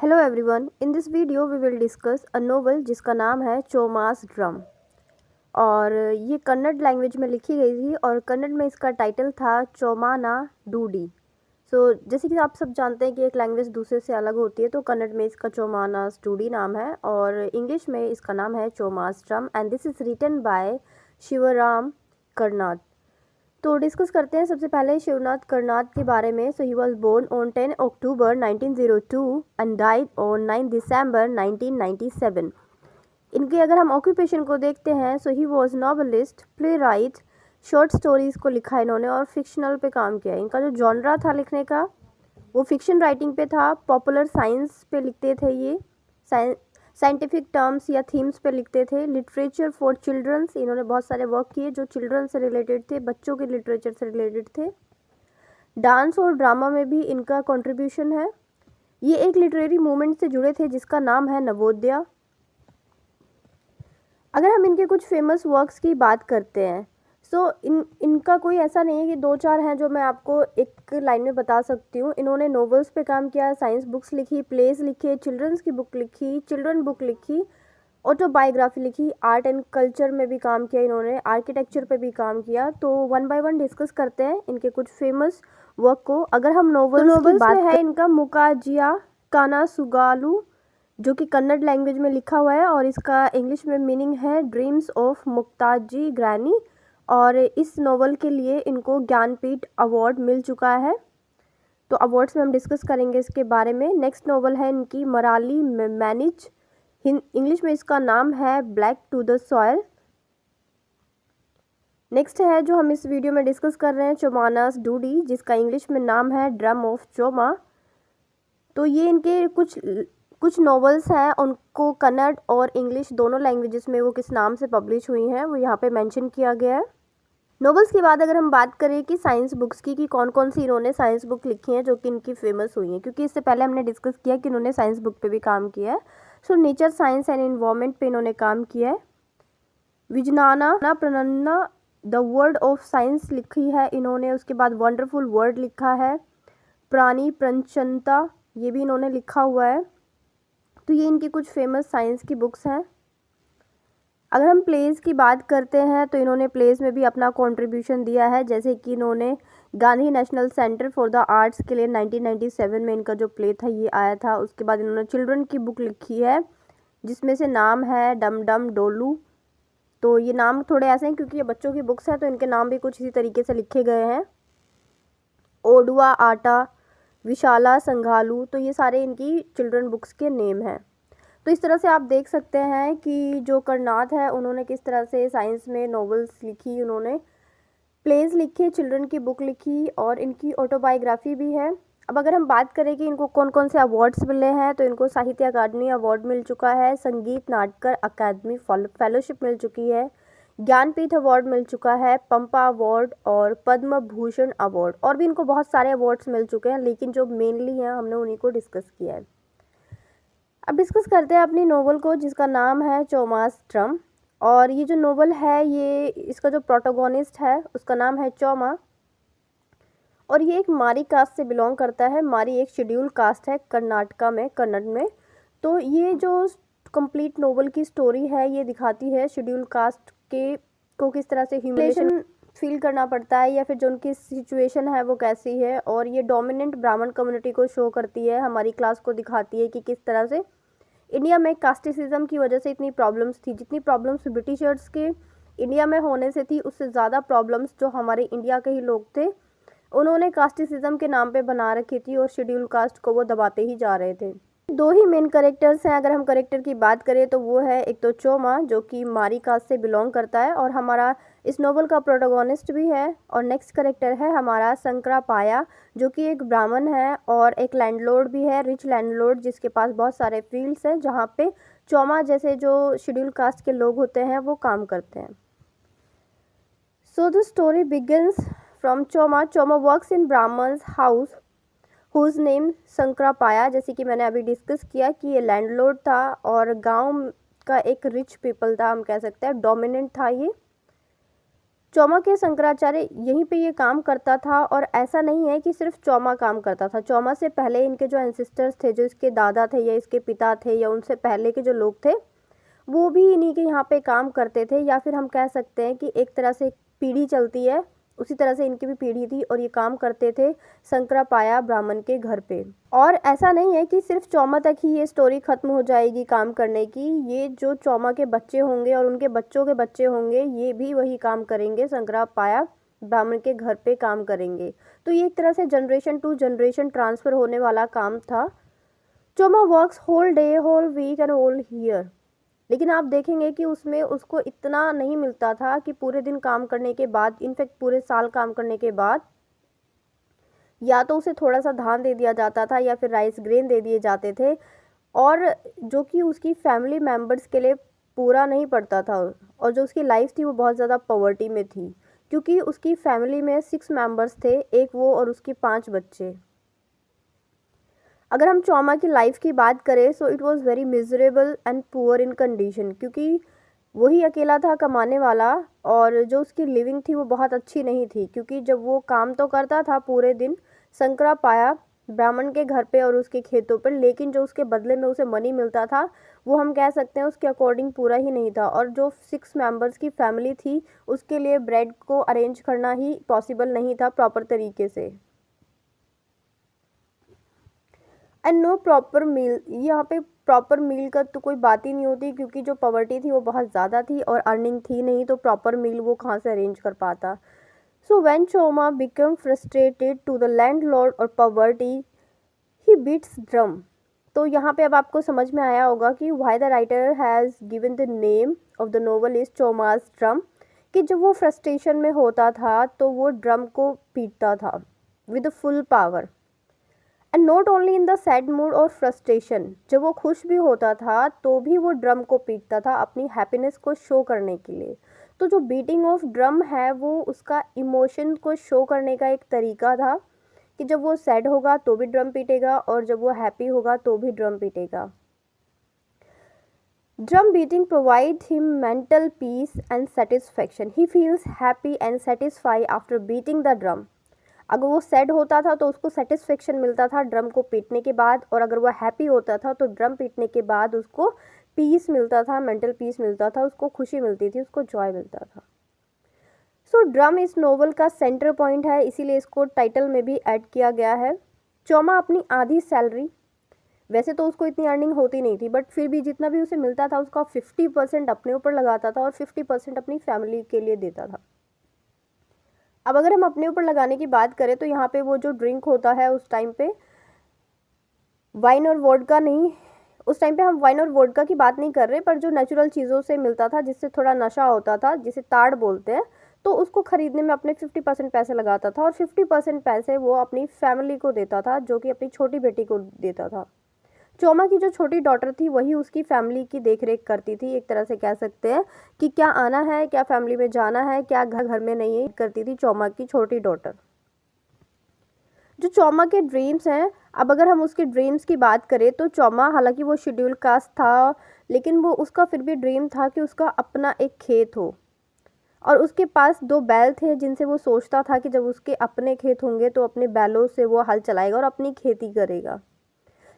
Hello everyone, in this video we will discuss a novel जिसका नाम है Choma's drum. और ये कन्नड़ लैंग्वेज में लिखी गई थी और कन्नड़ में इसका टाइटल था चोमाना डूडी। जैसे कि आप सब जानते हैं कि एक लैंग्वेज दूसरे से अलग होती है, तो कन्नड़ में इसका चोमानास डूडी नाम है और इंग्लिश में इसका नाम है Choma's drum and this is written by Shivram Karnad. तो डिस्कस करते हैं सबसे पहले शिवनाथ करनाड के बारे में। So he was born on 10 October 1902 and died on 9 December 1997। इनके अगर हम ऑक्यूपेशन को देखते हैं, so he was novelist, playwright, short stories को लिखा इन्होंने और फिक्शनल पे काम किया। इनका जो जॉनरा था लिखने का वो फिक्शन राइटिंग पे था, पॉपुलर साइंस पे लिखते थे, ये साइंटिफिक टर्म्स या थीम्स पे लिखते थे। लिटरेचर फॉर चिल्ड्रंस, इन्होंने बहुत सारे वर्क किए जो चिल्ड्रन से रिलेटेड थे, बच्चों के लिटरेचर से रिलेटेड थे। डांस और ड्रामा में भी इनका कंट्रीब्यूशन है। ये एक लिटरेरी मूवमेंट से जुड़े थे जिसका नाम है नवोदया। अगर हम इनके कुछ फेमस वर्क्स की बात करते हैं, इनका कोई ऐसा नहीं है कि दो चार हैं जो मैं आपको एक लाइन में बता सकती हूँ। इन्होंने नॉवेल्स पे काम किया, साइंस बुक्स लिखी, प्लेस लिखे, चिल्ड्रंस की बुक लिखी, चिल्ड्रन बुक लिखी, ऑटोबायोग्राफी लिखी, आर्ट एंड कल्चर में भी काम किया इन्होंने, आर्किटेक्चर पे भी काम किया। तो वन बाय वन डिस्कस करते हैं इनके कुछ फेमस वर्क को। अगर हम नॉवेल्स की बात में है इनका मुकाजिया कानासुगालू, जो कि कन्नड़ लैंग्वेज में लिखा हुआ है और इसका इंग्लिश में मीनिंग है ड्रीम्स ऑफ मुक्ताजी ग्रैनी। और इस नॉवल के लिए इनको ज्ञानपीठ अवार्ड मिल चुका है। तो अवार्ड्स में हम डिस्कस करेंगे इसके बारे में। नेक्स्ट नॉवल है इनकी मराली मैनिज, इंग्लिश में इसका नाम है black to the soil. Next है जो हम इस वीडियो में डिस्कस कर रहे हैं चोमानास डूडी, जिसका इंग्लिश में नाम है ड्रम ऑफ चोमा। तो ये इनके कुछ नॉवेल्स हैं, उनको कन्नड़ और इंग्लिश दोनों लैंग्वेजेस में वो किस नाम से पब्लिश हुई हैं वो यहाँ पे मेंशन किया गया है। नॉवेल्स के बाद अगर हम बात करें कि साइंस बुक्स की कि कौन कौन सी इन्होंने साइंस बुक लिखी हैं जो कि इनकी फेमस हुई हैं, क्योंकि इससे पहले हमने डिस्कस किया कि इन्होंने साइंस बुक पे भी काम किया है। नेचर साइंस एंड इन्वायरमेंट पे इन्होंने काम किया है। विजनाना प्रणन्ना द वर्ड ऑफ साइंस लिखी है इन्होंने। उसके बाद वंडरफुल वर्ड लिखा है। प्राणी प्रंचनता ये भी इन्होंने लिखा हुआ है। तो ये इनकी कुछ फेमस साइंस की बुक्स हैं। अगर हम प्लेस की बात करते हैं तो इन्होंने प्लेस में भी अपना कंट्रीब्यूशन दिया है, जैसे कि इन्होंने Gandhi national centre for the arts के लिए 1997 में इनका जो प्ले था ये आया था। उसके बाद इन्होंने चिल्ड्रन की बुक लिखी है जिसमें से नाम है डम डम डोलू। तो ये नाम थोड़े ऐसे हैं क्योंकि ये बच्चों की बुक्स हैं, तो इनके नाम भी कुछ इसी तरीके से लिखे गए हैं। ओडुआ आटा, विशाला संघालू, तो ये सारे इनकी चिल्ड्रन बुक्स के नेम हैं। तो इस तरह से आप देख सकते हैं कि जो करनाड है उन्होंने किस तरह से साइंस में नॉवेल्स लिखी, उन्होंने प्लेज लिखे, चिल्ड्रन की बुक लिखी और इनकी ऑटोबायोग्राफी भी है। अब अगर हम बात करें कि इनको कौन कौन से अवार्ड्स मिले हैं, तो इनको साहित्य अकादमी अवार्ड मिल चुका है, संगीत नाटकर अकादमी फेलोशिप मिल चुकी है, ज्ञानपीठ अवार्ड मिल चुका है, पंपा अवार्ड और पद्म भूषण अवार्ड, और भी इनको बहुत सारे अवार्ड्स मिल चुके हैं, लेकिन जो मेनली हैं हमने उन्हीं को डिस्कस किया है। अब डिस्कस करते हैं अपनी नोवेल को जिसका नाम है चोमास ड्रम। और ये जो नोवेल है ये इसका जो प्रोटोगोनिस्ट है उसका नाम है चोमा और ये एक मारी कास्ट से बिलोंग करता है। मारी एक शेड्यूल कास्ट है कर्नाटका में, कन्नड़ में। तो ये जो कंप्लीट नोवेल की स्टोरी है ये दिखाती है शेड्यूल कास्ट के को किस तरह से ह्यूमिलेशन फील करना पड़ता है या फिर जो उनकी सिचुएशन है वो कैसी है। और ये डोमिनेंट ब्राह्मण कम्युनिटी को शो करती है, हमारी क्लास को दिखाती है कि किस तरह से इंडिया में कास्टिसिज्म की वजह से इतनी प्रॉब्लम्स थी। जितनी प्रॉब्लम्स ब्रिटिशर्स के इंडिया में होने से थी उससे ज़्यादा प्रॉब्लम्स जो हमारे इंडिया के ही लोग थे उन्होंने कास्टिसिज्म के नाम पे बना रखी थी और शेड्यूल कास्ट को वो दबाते ही जा रहे थे। दो ही मेन कैरेक्टर्स हैं। अगर हम कैरेक्टर की बात करें तो वो है एक तो चोमा जो कि मारी कास्ट से बिलोंग करता है और हमारा इस नोवेल का प्रोटोगोनिस्ट भी है। और नेक्स्ट कैरेक्टर है हमारा संक्रापाया जो कि एक ब्राह्मण है और एक लैंडलॉर्ड भी है, रिच लैंडलॉर्ड जिसके पास बहुत सारे फील्ड्स हैं जहाँ पे चोमा जैसे जो शेड्यूल कास्ट के लोग होते हैं वो काम करते हैं। So the story begins from Choma. Choma works in Brahman's house whose name Sankrapaya, जैसे कि मैंने अभी डिस्कस किया कि ये लैंडलॉर्ड था और गांव का एक रिच पीपल था, हम कह सकते हैं डोमिनेंट था ये। चौमा के शंकराचार्य यहीं पे ये काम करता था। और ऐसा नहीं है कि सिर्फ चौमा काम करता था, चौमा से पहले इनके जो एंसेस्टर्स थे, जो इसके दादा थे या इसके पिता थे या उनसे पहले के जो लोग थे, वो भी इन्हीं के यहाँ पे काम करते थे। या फिर हम कह सकते हैं कि एक तरह से पीढ़ी चलती है, उसी तरह से इनकी भी पीढ़ी थी और ये काम करते थे शंकरापाया ब्राह्मण के घर पे। और ऐसा नहीं है कि सिर्फ चौमा तक ही ये स्टोरी खत्म हो जाएगी काम करने की। ये जो चौमा के बच्चे होंगे और उनके बच्चों के बच्चे होंगे, ये भी वही काम करेंगे, शंकरापाया ब्राह्मण के घर पे काम करेंगे। तो ये एक तरह से जनरेशन टू जनरेशन ट्रांसफ़र होने वाला काम था। Choma works whole day, whole week and whole year. लेकिन आप देखेंगे कि उसमें उसको इतना नहीं मिलता था कि पूरे दिन काम करने के बाद, इनफैक्ट पूरे साल काम करने के बाद, या तो उसे थोड़ा सा धान दे दिया जाता था या फिर राइस ग्रेन दे दिए जाते थे, और जो कि उसकी फैमिली मेम्बर्स के लिए पूरा नहीं पड़ता था। और जो उसकी लाइफ थी वो बहुत ज़्यादा पॉवर्टी में थी, क्योंकि उसकी फैमिली में 6 मेंबर्स थे, एक वो और उसके 5 बच्चे। अगर हम चौमा की लाइफ की बात करें, so it was very miserable and poor in condition, क्योंकि वही अकेला था कमाने वाला, और जो उसकी लिविंग थी वो बहुत अच्छी नहीं थी। क्योंकि जब वो काम तो करता था पूरे दिन शंकरापाया ब्राह्मण के घर पे और उसके खेतों पर, लेकिन जो उसके बदले में उसे मनी मिलता था वो हम कह सकते हैं उसके अकॉर्डिंग पूरा ही नहीं था। और जो 6 मेंबर्स की फैमिली थी उसके लिए ब्रेड को अरेंज करना ही पॉसिबल नहीं था प्रॉपर तरीके से। एंड नो प्रॉपर मील, यहाँ पे प्रॉपर मील का तो कोई बात ही नहीं होती, क्योंकि जो पॉवर्टी थी वो बहुत ज़्यादा थी और अर्निंग थी नहीं, तो प्रॉपर मील वो कहाँ से अरेंज कर पाता। So when Choma become frustrated to the landlord और पॉवर्टी, ही बीट्स ड्रम। तो यहाँ पे अब आपको समझ में आया होगा कि why the writer has given the name of the novel is Choma's drum, कि जब वो फ्रस्ट्रेशन में होता था तो वो ड्रम को पीटता था with full power. And not only in the sad mood और फ्रस्ट्रेशन, जब वो खुश भी होता था तो भी वो ड्रम को पीटता था अपनी हैप्पीनेस को शो करने के लिए। तो जो बीटिंग ऑफ ड्रम है वो उसका इमोशन को शो करने का एक तरीका था, कि जब वो सैड होगा तो भी ड्रम पीटेगा और जब वो हैप्पी होगा तो भी ड्रम पीटेगा। Drum beating provide him mental peace and satisfaction, he feels happy and satisfy after beating the drum. अगर वो सैड होता था तो उसको सेटिस्फेक्शन मिलता था ड्रम को पीटने के बाद, और अगर वो हैप्पी होता था तो ड्रम पीटने के बाद उसको पीस मिलता था, मेंटल पीस मिलता था, उसको खुशी मिलती थी, उसको जॉय मिलता था। सो ड्रम इस नोवेल का सेंटर पॉइंट है, इसीलिए इसको टाइटल में भी ऐड किया गया है। चौमा अपनी आधी सैलरी, वैसे तो उसको इतनी अर्निंग होती नहीं थी, बट फिर भी जितना भी उसे मिलता था उसका 50% अपने ऊपर लगाता था और 50% अपनी फैमिली के लिए देता था। अब अगर हम अपने ऊपर लगाने की बात करें तो यहाँ पे वो जो ड्रिंक होता है उस टाइम पे वाइन और वोडका नहीं, उस टाइम पे हम वाइन और वोडका की बात नहीं कर रहे, पर जो नेचुरल चीज़ों से मिलता था जिससे थोड़ा नशा होता था, जिसे ताड़ बोलते हैं, तो उसको खरीदने में अपने 50% पैसे लगाता था और 50% पैसे वो अपनी फैमिली को देता था, जो कि अपनी छोटी बेटी को देता था। चोमा की जो छोटी डॉटर थी वही उसकी फैमिली की देखरेख करती थी, एक तरह से कह सकते हैं कि क्या आना है, क्या फैमिली में जाना है, क्या घर घर में नहीं है, करती थी चोमा की छोटी डॉटर। जो चोमा के ड्रीम्स हैं, अब अगर हम उसके ड्रीम्स की बात करें तो चोमा, हालांकि वो शेड्यूल कास्ट था, लेकिन वो उसका फिर भी ड्रीम था कि उसका अपना एक खेत हो, और उसके पास 2 बैल थे जिनसे वो सोचता था कि जब उसके अपने खेत होंगे तो अपने बैलों से वो हल चलाएगा और अपनी खेती करेगा।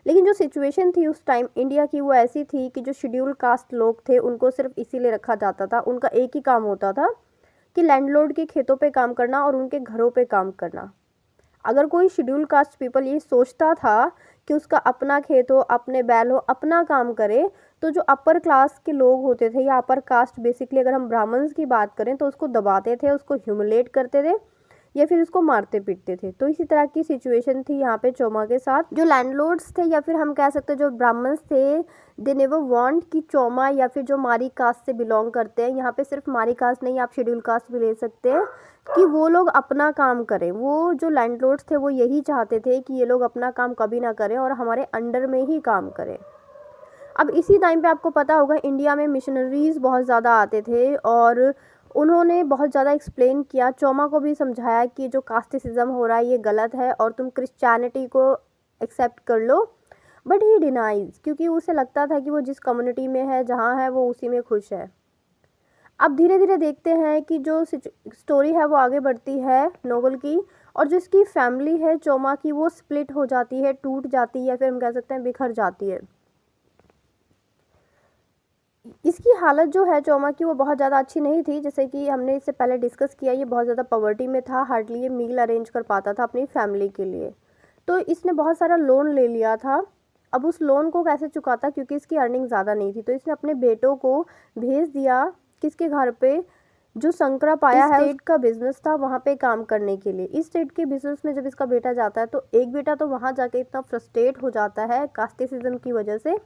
लेकिन जो सिचुएशन थी उस टाइम इंडिया की वो ऐसी थी कि जो शेड्यूल कास्ट लोग थे उनको सिर्फ इसीलिए रखा जाता था, उनका एक ही काम होता था कि लैंडलॉर्ड के खेतों पे काम करना और उनके घरों पे काम करना। अगर कोई शेड्यूल कास्ट पीपल ये सोचता था कि उसका अपना खेत हो, अपने बैल हो, अपना काम करे, तो जो अपर क्लास के लोग होते थे या अपर कास्ट, बेसिकली अगर हम ब्राह्मण्स की बात करें तो उसको दबाते थे, उसको ह्यूमिलेट करते थे या फिर उसको मारते पीटते थे। तो इसी तरह की सिचुएशन थी यहाँ पे चोमा के साथ। जो लैंडलॉर्ड्स थे या फिर हम कह सकते हैं जो ब्राह्मण्स थे, दे नेवर वांट कि चोमा या फिर जो मारी कास्ट से बिलोंग करते हैं, यहाँ पे सिर्फ मारी कास्ट नहीं, आप शेड्यूल कास्ट भी ले सकते हैं, कि वो लोग अपना काम करें। वो जो लैंडलॉर्ड्स थे वो यही चाहते थे कि ये लोग अपना काम कभी ना करें और हमारे अंडर में ही काम करें। अब इसी टाइम पे आपको पता होगा इंडिया में मिशनरीज़ बहुत ज़्यादा आते थे और उन्होंने बहुत ज़्यादा एक्सप्लेन किया, चोमा को भी समझाया कि जो कास्टिसिज्म हो रहा है ये गलत है और तुम क्रिश्चियनिटी को एक्सेप्ट कर लो। बट ही डिनाइज, क्योंकि उसे लगता था कि वो जिस कम्युनिटी में है, जहाँ है, वो उसी में खुश है। अब धीरे धीरे देखते हैं कि जो स्टोरी है वो आगे बढ़ती है नोवेल की, और जो इसकी फैमिली है चोमा की वो स्प्लिट हो जाती है, टूट जाती है, या फिर हम कह सकते हैं बिखर जाती है। इसकी हालत जो है चोमा की वो बहुत ज़्यादा अच्छी नहीं थी, जैसे कि हमने इससे पहले डिस्कस किया, ये बहुत ज़्यादा पॉवर्टी में था, हार्डली ये मील अरेंज कर पाता था अपनी फैमिली के लिए। तो इसने बहुत सारा लोन ले लिया था। अब उस लोन को कैसे चुकाता, क्योंकि इसकी अर्निंग ज़्यादा नहीं थी, तो इसने अपने बेटों को भेज दिया किसके घर पे, जो शंकरा पाया है स्टेट का बिजनेस था वहाँ पे काम करने के लिए। इस स्टेट के बिजनेस में जब इसका बेटा जाता है तो एक बेटा तो वहाँ जाके इतना फ्रस्ट्रेट हो जाता है कास्टिसिज्म की वजह से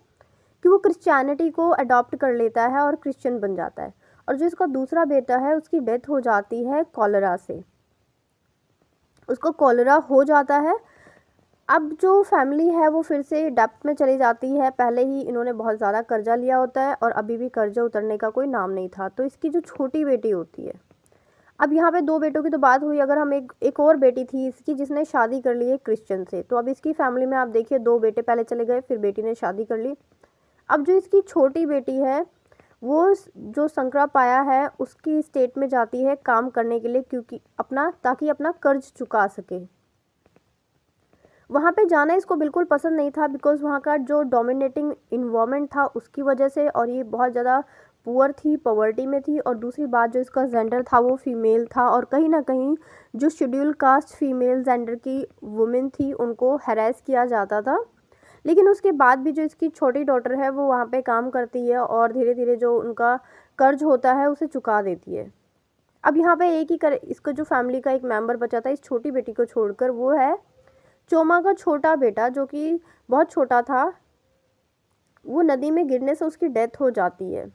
कि वो क्रिश्चियनिटी को अडॉप्ट कर लेता है और क्रिश्चियन बन जाता है। और जो इसका दूसरा बेटा है उसकी डेथ हो जाती है कॉलरा से, उसको कॉलरा हो जाता है। अब जो फैमिली है वो फिर से डेप्थ में चली जाती है। पहले ही इन्होंने बहुत ज़्यादा कर्जा लिया होता है और अभी भी कर्जा उतरने का कोई नाम नहीं था। तो इसकी जो छोटी बेटी होती है, अब यहाँ पे दो बेटों की तो बात हुई, अगर हम एक और बेटी थी इसकी जिसने शादी कर ली है क्रिश्चियन से, तो अब इसकी फैमिली में आप देखिए दो बेटे पहले चले गए, फिर बेटी ने शादी कर ली। अब जो इसकी छोटी बेटी है वो जो शंकरा पाया है उसकी स्टेट में जाती है काम करने के लिए, क्योंकि ताकि अपना कर्ज चुका सके। वहाँ पे जाना इसको बिल्कुल पसंद नहीं था, बिकॉज़ वहाँ का जो डोमिनेटिंग इन्वायरमेंट था उसकी वजह से, और ये बहुत ज़्यादा पुअर थी, पॉवर्टी में थी, और दूसरी बात जो इसका जेंडर था वो फीमेल था, और कहीं ना कहीं जो शेड्यूल कास्ट फीमेल जेंडर की वुमेन थी उनको हैरेस किया जाता था। लेकिन उसके बाद भी जो इसकी छोटी डॉटर है वो वहाँ पे काम करती है और धीरे धीरे जो उनका कर्ज होता है उसे चुका देती है। अब यहाँ पे इसका जो फैमिली का एक मेंबर बचा था इस छोटी बेटी को छोड़कर, वो है चोमा का छोटा बेटा जो कि बहुत छोटा था। वो नदी में गिरने से उसकी डेथ हो जाती है,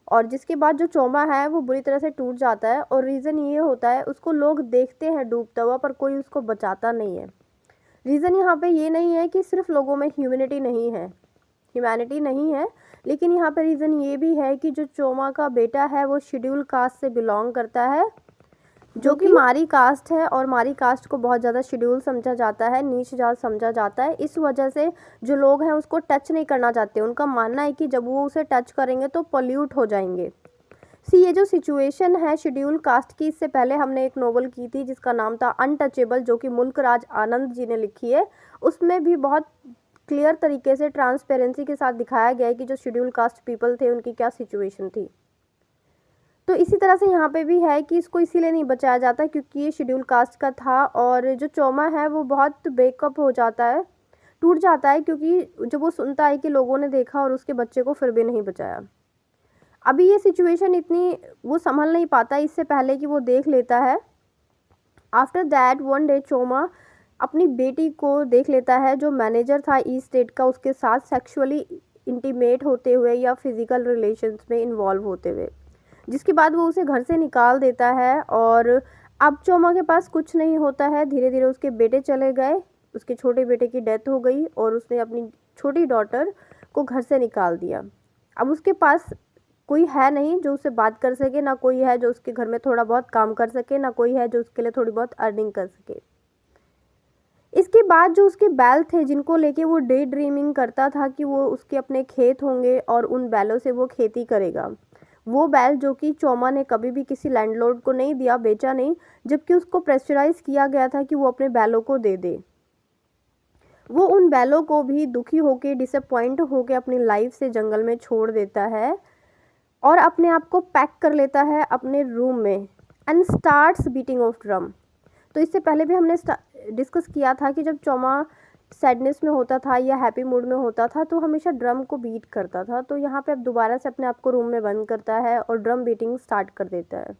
और जिसके बाद जो चोमा है वो बुरी तरह से टूट जाता है, और रीज़न ये होता है उसको लोग देखते हैं डूबता हुआ पर कोई उसको बचाता नहीं है। रीज़न यहाँ पे ये नहीं है कि सिर्फ लोगों में ह्यूमैनिटी नहीं है, लेकिन यहाँ पे रीज़न ये भी है कि जो चोमा का बेटा है वो शेड्यूल कास्ट से बिलोंग करता है, जो कि मारी कास्ट है, और मारी कास्ट को बहुत ज़्यादा शेड्यूल समझा जाता है, नीच जात समझा जाता है। इस वजह से जो लोग हैं उसको टच नहीं करना चाहते। उनका मानना है कि जब वो उसे टच करेंगे तो पॉल्यूट हो जाएंगे। ये जो सिचुएशन है शेड्यूल कास्ट की, इससे पहले हमने एक नोवेल की थी जिसका नाम था अनटचेबल, जो कि मुल्कराज आनंद जी ने लिखी है। उसमें भी बहुत क्लियर तरीके से ट्रांसपेरेंसी के साथ दिखाया गया है कि जो शेड्यूल कास्ट पीपल थे उनकी क्या सिचुएशन थी। तो इसी तरह से यहाँ पे भी है कि इसको इसीलिए नहीं बचाया जाता क्योंकि ये शेड्यूल कास्ट का था, और जो चोमा है वो बहुत ब्रेकअप हो जाता है, टूट जाता है, क्योंकि जब वो सुनता है कि लोगों ने देखा और उसके बच्चे को फिर भी नहीं बचाया। अभी ये सिचुएशन इतनी वो संभल नहीं पाता इससे पहले कि वो देख लेता है। After that one day Choma अपनी बेटी को देख लेता है जो मैनेजर था ईस्ट स्टेट का, उसके साथ सेक्सुअली इंटीमेट होते हुए या फिजिकल रिलेशंस में इन्वॉल्व होते हुए, जिसके बाद वो उसे घर से निकाल देता है। और अब चोमा के पास कुछ नहीं होता है, धीरे धीरे उसके बेटे चले गए, उसके छोटे बेटे की डेथ हो गई और उसने अपनी छोटी डॉटर को घर से निकाल दिया। अब उसके पास कोई है नहीं जो उससे बात कर सके, ना कोई है जो उसके घर में थोड़ा बहुत काम कर सके, ना कोई है जो उसके लिए थोड़ी बहुत अर्निंग कर सके। इसके बाद जो उसके बैल थे जिनको लेके वो डे ड्रीमिंग करता था कि वो उसके अपने खेत होंगे और उन बैलों से वो खेती करेगा, वो बैल जो कि चोमा ने कभी भी किसी लैंडलॉर्ड को नहीं दिया, बेचा नहीं, जबकि उसको प्रेशराइज किया गया था कि वो अपने बैलों को दे दे। वो उन बैलों को भी दुखी होके, डिसअपॉइंट होके अपनी लाइफ से जंगल में छोड़ देता है और अपने आप को पैक कर लेता है अपने रूम में and starts beating of drum. तो इससे पहले भी हमने डिस्कस किया था कि जब चोमा सैडनेस में होता था या हैप्पी मूड में होता था तो हमेशा ड्रम को बीट करता था। तो यहाँ पे अब दोबारा से अपने आप को रूम में बंद करता है और ड्रम बीटिंग स्टार्ट कर देता है।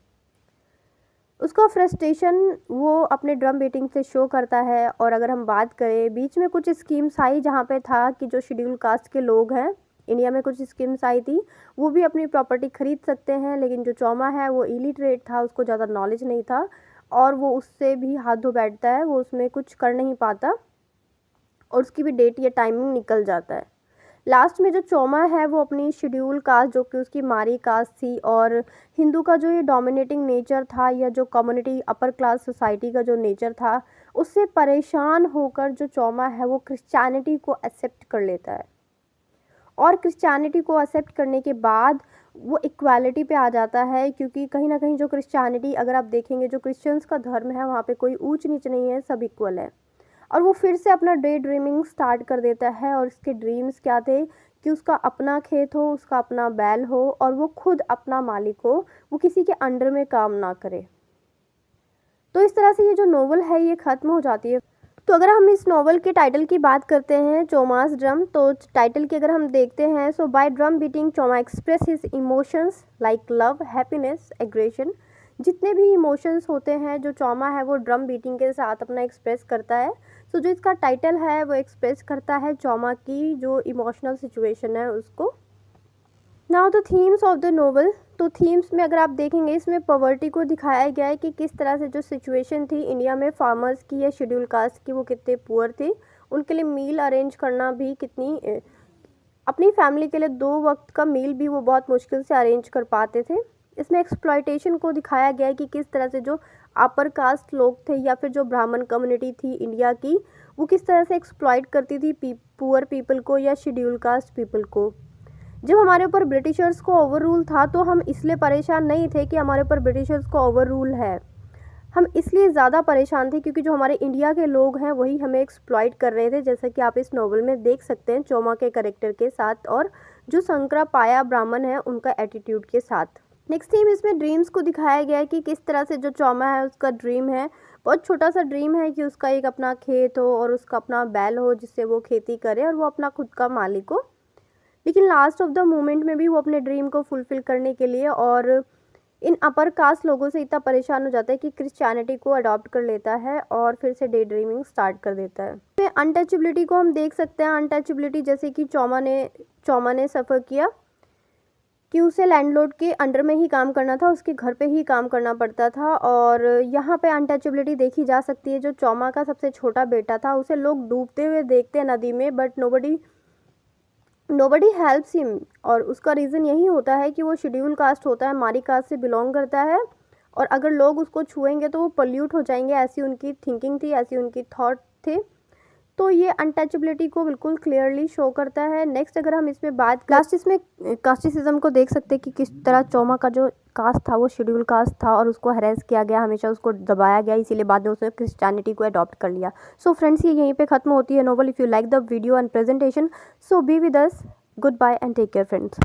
उसका फ्रस्ट्रेशन वो अपने ड्रम बीटिंग से शो करता है। और अगर हम बात करें, बीच में कुछ स्कीम्स आई जहाँ पे था कि जो शेड्यूल कास्ट के लोग हैं, इंडिया में कुछ स्कीम्स आई थी, वो भी अपनी प्रॉपर्टी खरीद सकते हैं, लेकिन जो चोमा है वो इलिटरेट था, उसको ज़्यादा नॉलेज नहीं था और वो उससे भी हाथ धो बैठता है, वो उसमें कुछ कर नहीं पाता और उसकी भी डेट या टाइमिंग निकल जाता है। लास्ट में जो चोमा है वो अपनी शेड्यूल कास्ट जो कि उसकी मारी कास्ट थी और हिंदू का जो ये डोमिनेटिंग नेचर था या जो कम्युनिटी अपर क्लास सोसाइटी का जो नेचर था, उससे परेशान होकर जो चोमा है वो क्रिश्चियनिटी को एक्सेप्ट कर लेता है और क्रिश्चियनिटी को एक्सेप्ट करने के बाद वो इक्वालिटी पे आ जाता है, क्योंकि कहीं ना कहीं जो क्रिश्चियनिटी अगर आप देखेंगे, जो क्रिश्चियंस का धर्म है वहाँ पे कोई ऊंच नीच नहीं है, सब इक्वल है। और वो फिर से अपना डे ड्रीमिंग स्टार्ट कर देता है, और उसके ड्रीम्स क्या थे कि उसका अपना खेत हो, उसका अपना बैल हो, और वो खुद अपना मालिक हो, वो किसी के अंडर में काम ना करे। तो इस तरह से ये जो नोवेल है ये ख़त्म हो जाती है। तो अगर हम इस नोवेल के टाइटल की बात करते हैं, चोमास ड्रम, तो टाइटल की अगर हम देखते हैं, so by drum beating Choma express his emotions like love, happiness, aggression. जितने भी इमोशंस होते हैं जो चोमा है वो ड्रम बीटिंग के साथ अपना एक्सप्रेस करता है। सो जो इसका टाइटल है वो एक्सप्रेस करता है चोमा की जो इमोशनल सिचुएशन है उसको। Now the themes of the novel, तो थीम्स में अगर आप देखेंगे इसमें पॉवर्टी को दिखाया गया है कि किस तरह से जो सिचुएशन थी इंडिया में फार्मर्स की या शेड्यूल कास्ट की, वो कितने पुअर थे, उनके लिए मील अरेंज करना भी कितनी, अपनी फैमिली के लिए 2 वक्त का मील भी वो बहुत मुश्किल से अरेंज कर पाते थे। इसमें एक्सप्लॉयटेशन को दिखाया गया है कि किस तरह से जो अपर कास्ट लोग थे या फिर जो ब्राह्मण कम्युनिटी थी इंडिया की, वो किस तरह से एक्सप्लॉयट करती थी पुअर पीपल को या शेड्यूल कास्ट पीपल को। जब हमारे ऊपर ब्रिटिशर्स को ओवर रूल था तो हम इसलिए परेशान नहीं थे कि हमारे ऊपर ब्रिटिशर्स को ओवर रूल है, हम इसलिए ज़्यादा परेशान थे क्योंकि जो हमारे इंडिया के लोग हैं वही हमें एक्सप्लॉइट कर रहे थे, जैसा कि आप इस नोवेल में देख सकते हैं चोमा के कैरेक्टर के साथ और जो शंकरा पाया ब्राह्मण है उनका एटीट्यूड के साथ। नेक्स्ट थीम इसमें ड्रीम्स को दिखाया गया है कि किस तरह से जो चोमा है उसका ड्रीम है, बहुत छोटा सा ड्रीम है कि उसका एक अपना खेत हो और उसका अपना बैल हो जिससे वो खेती करे और वो अपना खुद का मालिक हो। लेकिन लास्ट ऑफ द मोमेंट में भी वो अपने ड्रीम को फुलफ़िल करने के लिए और इन अपर कास्ट लोगों से इतना परेशान हो जाता है कि क्रिश्चियनिटी को अडॉप्ट कर लेता है और फिर से डे ड्रीमिंग स्टार्ट कर देता है। फिर अनटचेबिलिटी को हम देख सकते हैं। अनटचेबिलिटी जैसे कि चोमा ने सफ़र किया कि उसे लैंडलॉर्ड के अंडर में ही काम करना था, उसके घर पे ही काम करना पड़ता था, और यहाँ पे अनटचेबिलिटी देखी जा सकती है। जो चोमा का सबसे छोटा बेटा था उसे लोग डूबते हुए देखते हैं नदी में, बट नोबडी हेल्प्स हिम, और उसका रीज़न यही होता है कि वो शेड्यूल कास्ट होता है, मारी कास्ट से बिलोंग करता है, और अगर लोग उसको छुएंगे तो वो पल्यूट हो जाएंगे, ऐसी उनकी थिंकिंग थी, ऐसी उनकी थॉट थे। तो ये अनटचेबिलिटी को बिल्कुल क्लियरली शो करता है। नेक्स्ट अगर हम इसमें बात लास्ट इसमें कास्टिसिज्म को देख सकते हैं कि किस तरह चोमा का जो कास्ट था वो शेड्यूल कास्ट था और उसको हैरेस किया गया, हमेशा उसको दबाया गया, इसीलिए बाद में उसने क्रिश्चियनिटी को अडॉप्ट कर लिया। सो फ्रेंड्स, ये यहीं पे खत्म होती है novel. If you like the video and presentation, so be with us, goodbye and take care friends.